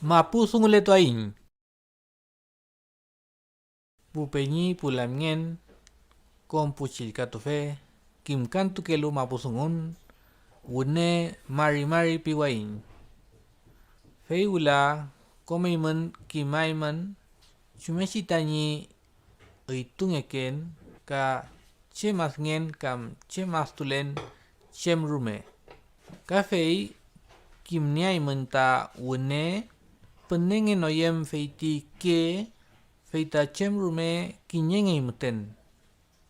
Mapuzugún le toain. Pupenyi pulam ngen kom pucil katofe kim kantu kelu Mapuzugún wune mari piwain. Fei ula komaiman kimaiman cumesitanyi eitung eken ka cemas ngen kam cemas tulen cem rume. Ka fei kimniai menta wune penengen oyem feiti ke feita cem rume kinyengei meten.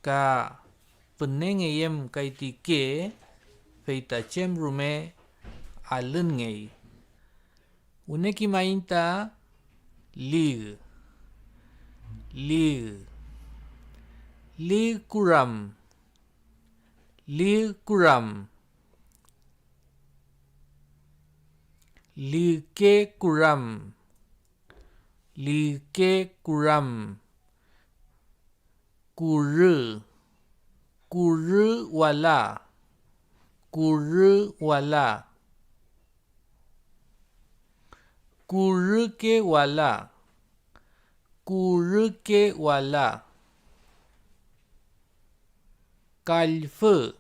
Ka penenge yem kaiti ke feita cem rume alen ngei. Wune kimainta lig kuram lig ke kuram kuru wala kuru ke wala kalfe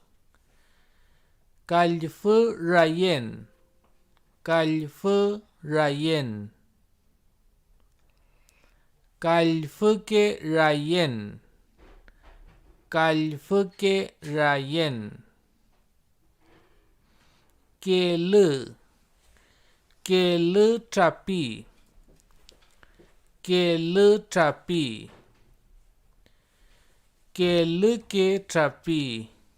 rayen kalfe ke rayen kele trapi kele ke trapi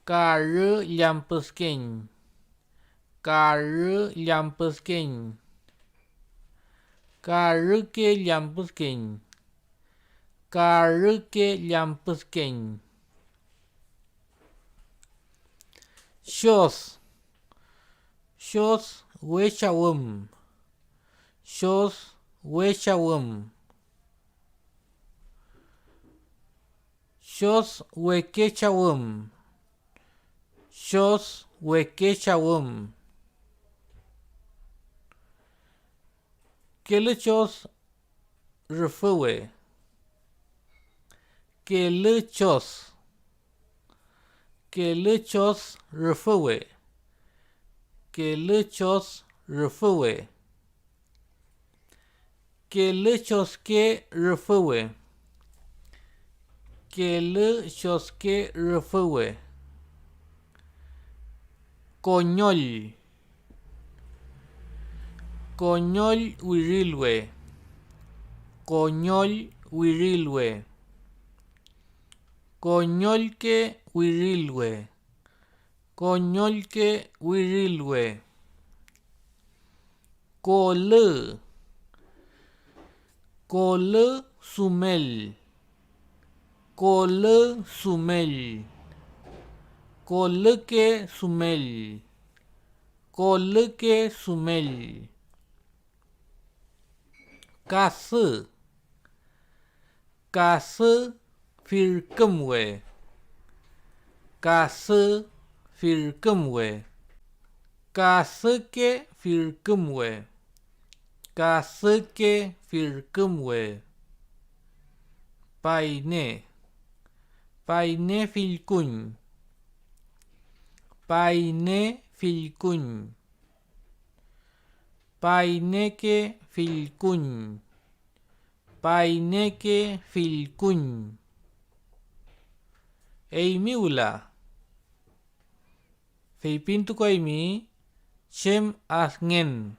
kare llampesken kare ke llampesken Shos wechawem Shos wekechawem Kele chos refewe Kele chos refewe Kele chos ke refewe Konyol wirilwe Konyol ke wirilwe Kole sumel Kole ke sumel Kase firkemwe Kase ke firkemwe Paine filkuny Paine ke filkuny Eimi ula Fei pintu ko imi cem as ngen